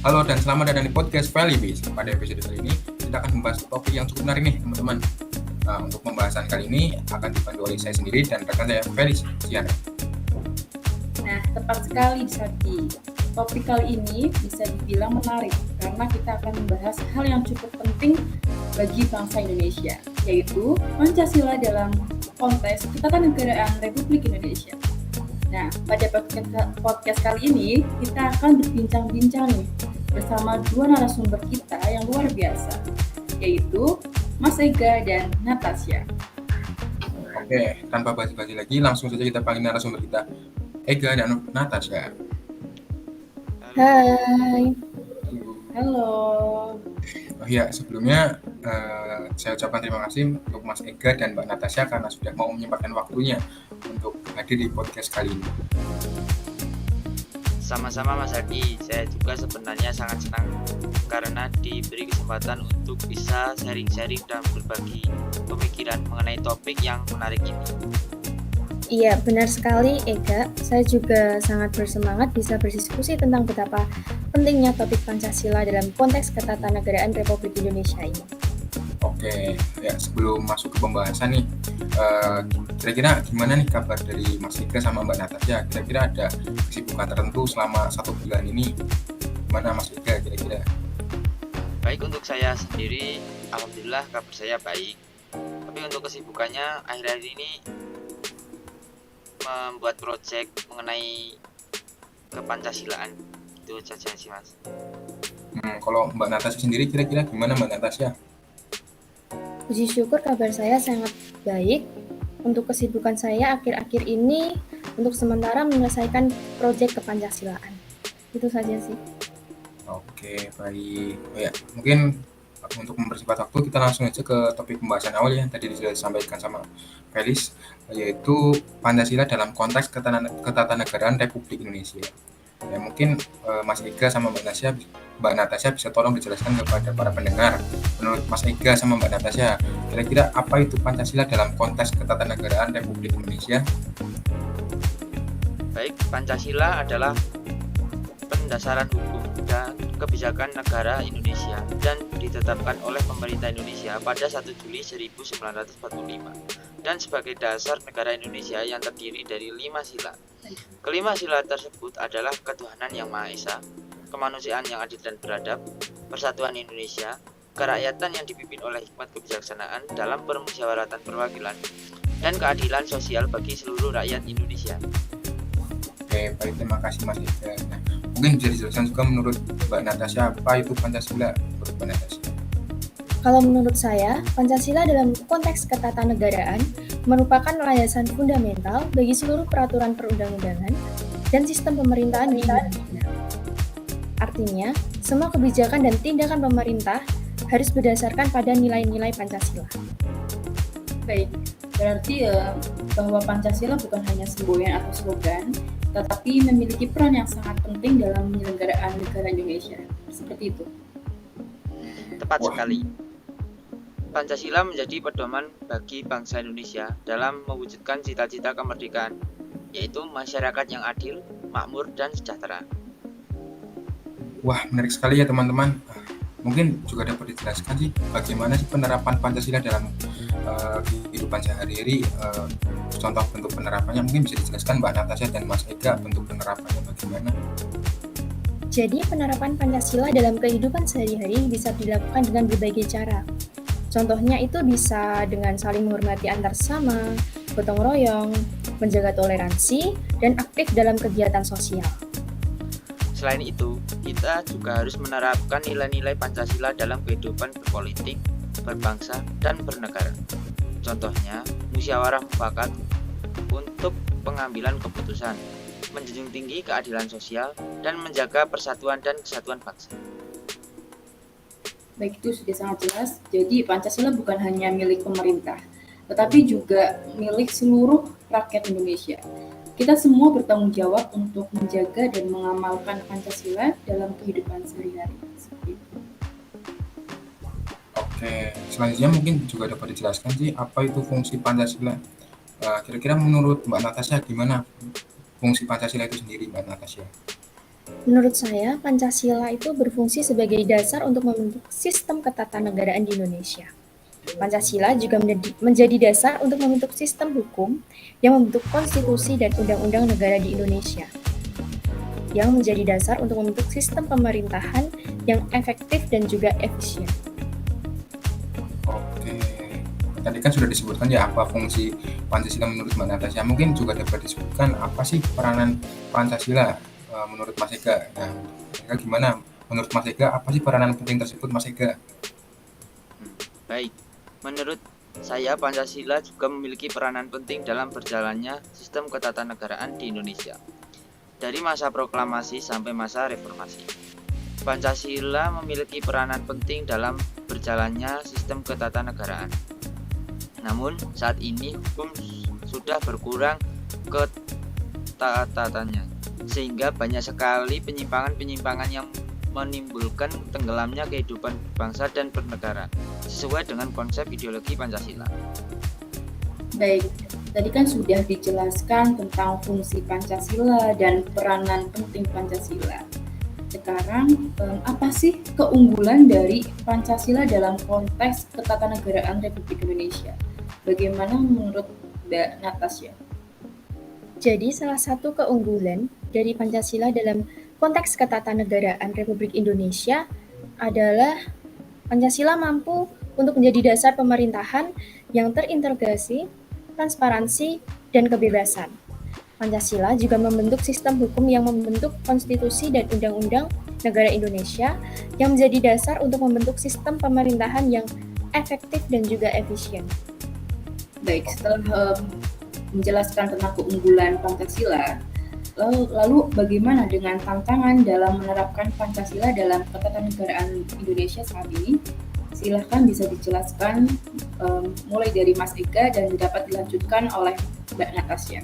Halo dan selamat datang di podcast Valibis. Pada episode kali ini kita akan membahas topik yang cukup menarik nih teman-teman. Untuk pembahasan kali ini akan dibantu oleh saya sendiri dan rekan saya Felis Siana. Nah, tepat sekali Sadi. Topik kali ini bisa dibilang menarik karena kita akan membahas hal yang cukup penting bagi bangsa Indonesia, yaitu Pancasila dalam konteks Ketatanegaraan Republik Indonesia. Nah, pada podcast kali ini kita akan berbincang-bincang nih bersama dua narasumber kita yang luar biasa, yaitu Mas Ega dan Natasha. Oke, tanpa basi-basi lagi, langsung saja kita panggil narasumber kita, Ega dan Natasha. Hai. Halo. Oh iya, sebelumnya saya ucapkan terima kasih untuk Mas Ega dan Mbak Natasha karena sudah mau menyempatkan waktunya untuk hadir di podcast kali ini. Sama-sama Mas Adi, saya juga sebenarnya sangat senang karena diberi kesempatan untuk bisa sharing-sharing dan berbagi pemikiran mengenai topik yang menarik ini. Iya, benar sekali Ega. Saya juga sangat bersemangat bisa berdiskusi tentang betapa pentingnya topik Pancasila dalam konteks Ketatanegaraan Republik Indonesia ini. Oke, ya sebelum masuk ke pembahasan nih, kira-kira gimana nih kabar dari Mas Ega sama Mbak Natasha? Kira-kira ada kesibukan tertentu selama 1 bulan ini? Gimana Mas Ega kira-kira? Baik, untuk saya sendiri, alhamdulillah kabar saya baik. Tapi untuk kesibukannya akhir-akhir ini membuat proyek mengenai kepancasilaan. Itu saja sih Mas. Kalau Mbak Natasha sendiri kira-kira gimana Mbak Natasha? Puji syukur kabar saya sangat baik. Untuk kesibukan saya akhir-akhir ini untuk sementara menyelesaikan proyek kepancasilaan. Itu saja sih. Oke, baik. Oh ya, mungkin untuk mempersingkat waktu kita langsung aja ke topik pembahasan awal yang tadi sudah disampaikan sama Felis, yaitu Pancasila dalam konteks Ketatanegaraan Republik Indonesia. Ya mungkin Mas Ega sama Mbak Natasha bisa tolong dijelaskan kepada para pendengar. Menurut Mas Ega sama Mbak Natasha, kira-kira apa itu Pancasila dalam konteks Ketatanegaraan Republik Indonesia? Baik, Pancasila adalah pendasaran hukum dan kebijakan negara Indonesia dan ditetapkan oleh pemerintah Indonesia pada 1 Juli 1945 dan sebagai dasar negara Indonesia yang terdiri dari 5 sila. Kelima sila tersebut adalah ketuhanan yang Maha Esa, kemanusiaan yang adil dan beradab, persatuan Indonesia, kerakyatan yang dipimpin oleh hikmat kebijaksanaan dalam permusyawaratan perwakilan, dan keadilan sosial bagi seluruh rakyat Indonesia. Oke, baik, terima kasih Mas Ega. Nah, mungkin bisa dijelaskan juga menurut Mbak Natasha apa itu Pancasila menurut Mbak Natasha? Kalau menurut saya, Pancasila dalam konteks ketatanegaraan merupakan landasan fundamental bagi seluruh peraturan perundang-undangan dan sistem pemerintahan di Indonesia. Artinya, semua kebijakan dan tindakan pemerintah harus berdasarkan pada nilai-nilai Pancasila. Baik, berarti bahwa Pancasila bukan hanya semboyan atau slogan, tetapi memiliki peran yang sangat penting dalam penyelenggaraan negara Indonesia. Seperti itu. Tepat sekali. Pancasila menjadi pedoman bagi bangsa Indonesia dalam mewujudkan cita-cita kemerdekaan, yaitu masyarakat yang adil, makmur, dan sejahtera. Wah, menarik sekali ya teman-teman. Mungkin juga dapat dijelaskan sih bagaimana sih penerapan Pancasila dalam kehidupan sehari-hari. Contoh bentuk penerapannya mungkin bisa dijelaskan Mbak Natasha dan Mas Ega, bentuk penerapannya bagaimana? Jadi penerapan Pancasila dalam kehidupan sehari-hari bisa dilakukan dengan berbagai cara. Contohnya itu bisa dengan saling menghormati antar sesama, gotong royong, menjaga toleransi, dan aktif dalam kegiatan sosial. Selain itu, kita juga harus menerapkan nilai-nilai Pancasila dalam kehidupan berpolitik, berbangsa, dan bernegara. Contohnya, musyawarah mufakat untuk pengambilan keputusan, menjunjung tinggi keadilan sosial, dan menjaga persatuan dan kesatuan bangsa. Baik, itu sudah sangat jelas. Jadi Pancasila bukan hanya milik pemerintah, tetapi juga milik seluruh rakyat Indonesia. Kita semua bertanggung jawab untuk menjaga dan mengamalkan Pancasila dalam kehidupan sehari-hari. Seperti itu. Oke, selanjutnya mungkin juga dapat dijelaskan sih apa itu fungsi Pancasila. Kira-kira menurut Mbak Natasha gimana fungsi Pancasila itu sendiri, Mbak Natasha? Menurut saya, Pancasila itu berfungsi sebagai dasar untuk membentuk sistem ketatanegaraan di Indonesia. Pancasila juga menjadi dasar untuk membentuk sistem hukum yang membentuk konstitusi dan undang-undang negara di Indonesia, yang menjadi dasar untuk membentuk sistem pemerintahan yang efektif dan juga efisien. Oke, tadi kan sudah disebutkan ya apa fungsi Pancasila menurut Mbak Natasha. Mungkin juga dapat disebutkan apa sih peranan Pancasila menurut Mas Ega. Nah, Ega gimana? Menurut Mas Ega, apa sih peranan penting tersebut, Mas Ega? Baik, menurut saya Pancasila juga memiliki peranan penting dalam berjalannya sistem ketatanegaraan di Indonesia. Dari masa proklamasi sampai masa reformasi, Pancasila memiliki peranan penting dalam berjalannya sistem ketatanegaraan. Namun, saat ini hukum sudah berkurang ketatatannya, sehingga banyak sekali penyimpangan-penyimpangan yang menimbulkan tenggelamnya kehidupan bangsa dan bernegara sesuai dengan konsep ideologi Pancasila. Baik, tadi kan sudah dijelaskan tentang fungsi Pancasila dan peranan penting Pancasila. Sekarang, apa sih keunggulan dari Pancasila dalam konteks ketatanegaraan Republik Indonesia? Bagaimana menurut Mbak Natasha? Jadi, salah satu keunggulan dari Pancasila dalam konteks ketatanegaraan Republik Indonesia adalah Pancasila mampu untuk menjadi dasar pemerintahan yang terintegrasi, transparansi, dan kebebasan. Pancasila juga membentuk sistem hukum yang membentuk konstitusi dan undang-undang negara Indonesia yang menjadi dasar untuk membentuk sistem pemerintahan yang efektif dan juga efisien. Baik, setelah menjelaskan tentang keunggulan Pancasila, lalu bagaimana dengan tantangan dalam menerapkan Pancasila dalam ketatanegaraan Indonesia saat ini? Silahkan bisa dijelaskan mulai dari Mas Ega dan dapat dilanjutkan oleh Mbak Natasha.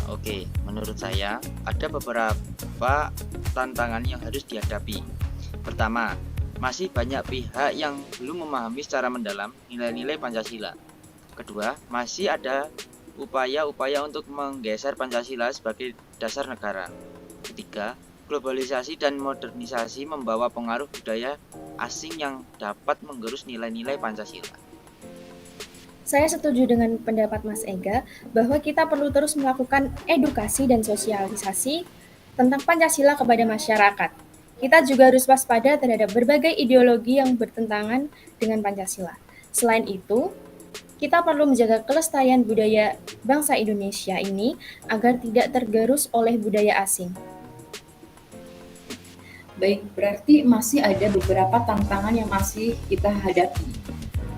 Oke, menurut saya ada beberapa tantangan yang harus dihadapi. Pertama, masih banyak pihak yang belum memahami secara mendalam nilai-nilai Pancasila. Kedua, masih ada upaya-upaya untuk menggeser Pancasila sebagai dasar negara. Ketiga, globalisasi dan modernisasi membawa pengaruh budaya asing yang dapat menggerus nilai-nilai Pancasila. Saya setuju dengan pendapat Mas Ega bahwa kita perlu terus melakukan edukasi dan sosialisasi tentang Pancasila kepada masyarakat. Kita juga harus waspada terhadap berbagai ideologi yang bertentangan dengan Pancasila. Selain itu, kita perlu menjaga kelestarian budaya bangsa Indonesia ini agar tidak tergerus oleh budaya asing. Baik, berarti masih ada beberapa tantangan yang masih kita hadapi.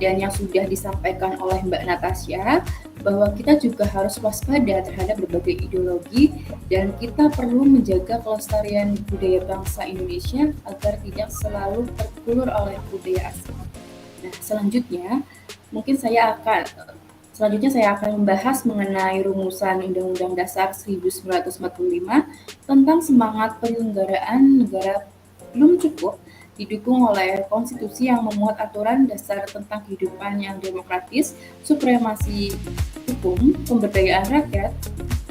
Dan yang sudah disampaikan oleh Mbak Natasha, bahwa kita juga harus waspada terhadap berbagai ideologi dan kita perlu menjaga kelestarian budaya bangsa Indonesia agar tidak selalu terpulur oleh budaya asing. Nah, selanjutnya saya akan membahas mengenai rumusan Undang-Undang Dasar 1945 tentang semangat penyelenggaraan negara belum cukup didukung oleh konstitusi yang memuat aturan dasar tentang kehidupan yang demokratis, supremasi hukum, pemberdayaan rakyat,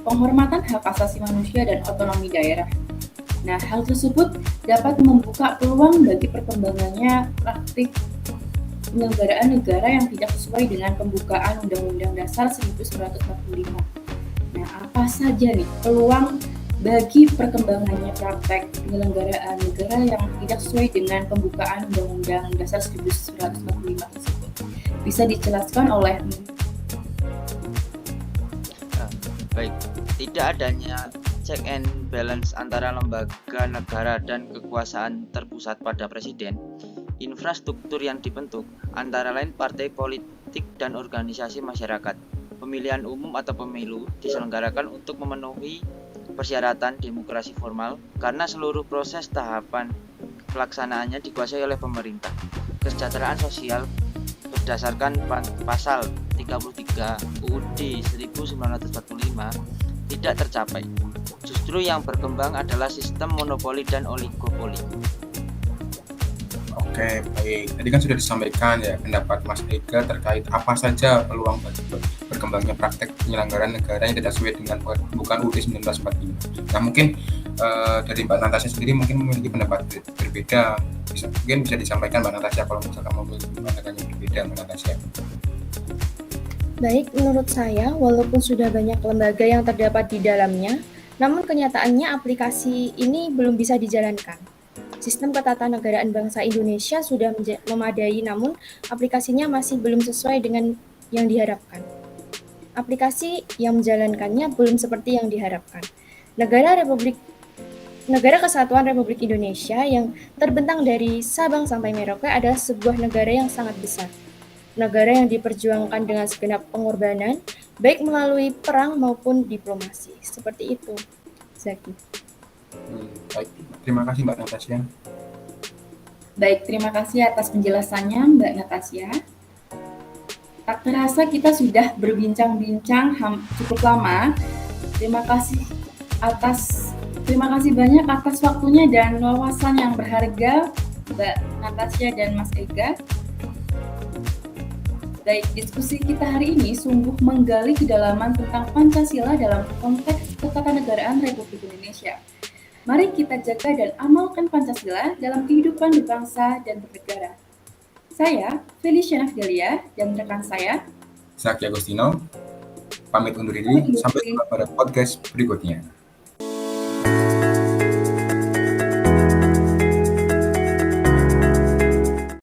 penghormatan hak asasi manusia, dan otonomi daerah. Nah, hal tersebut dapat membuka peluang bagi perkembangannya praktik penyelenggaraan negara yang tidak sesuai dengan pembukaan Undang-Undang Dasar 1945. Nah, apa saja nih peluang bagi perkembangannya praktek penyelenggaraan negara yang tidak sesuai dengan pembukaan Undang-Undang Dasar 1945 tersebut? Bisa dijelaskan oleh Baik, tidak adanya check and balance antara lembaga negara dan kekuasaan terpusat pada presiden, infrastruktur yang dibentuk antara lain partai politik dan organisasi masyarakat, pemilihan umum atau pemilu diselenggarakan untuk memenuhi persyaratan demokrasi formal karena seluruh proses tahapan pelaksanaannya dikuasai oleh pemerintah. Kesejahteraan sosial berdasarkan pasal 33 UUD 1945 tidak tercapai. Justru yang berkembang adalah sistem monopoli dan oligopoli. Oke, baik. Tadi kan sudah disampaikan ya pendapat Mas Ega terkait apa saja peluang bagi berkembangnya praktek penyelenggaraan negara yang tidak sesuai dengan pembukaan UUD 1945. Nah, mungkin dari Mbak Natasha sendiri mungkin memiliki pendapat berbeda. Mungkin bisa disampaikan Mbak Natasha kalau misalkan memiliki pandangan yang berbeda, Mbak Natasha. Baik, menurut saya, walaupun sudah banyak lembaga yang terdapat di dalamnya, namun kenyataannya aplikasi ini belum bisa dijalankan. Sistem ketatanegaraan bangsa Indonesia sudah memadai, namun aplikasinya masih belum sesuai dengan yang diharapkan. Aplikasi yang menjalankannya belum seperti yang diharapkan. Negara Kesatuan Republik Indonesia yang terbentang dari Sabang sampai Merauke adalah sebuah negara yang sangat besar. Negara yang diperjuangkan dengan segenap pengorbanan, baik melalui perang maupun diplomasi. Seperti itu, Zaki. Baik, terima kasih Mbak Natasha. Baik, terima kasih atas penjelasannya Mbak Natasha. Tak terasa kita sudah berbincang-bincang cukup lama. Terima kasih banyak atas waktunya dan wawasan yang berharga Mbak Natasha dan Mas Ega. Baik, diskusi kita hari ini sungguh menggali kedalaman tentang Pancasila dalam konteks ketatanegaraan Republik Indonesia. Mari kita jaga dan amalkan Pancasila dalam kehidupan berbangsa dan bernegara. Saya, Felicia Nafdalia, dan rekan saya, Zaki Agostino, pamit undur diri. Sampai jumpa pada podcast berikutnya.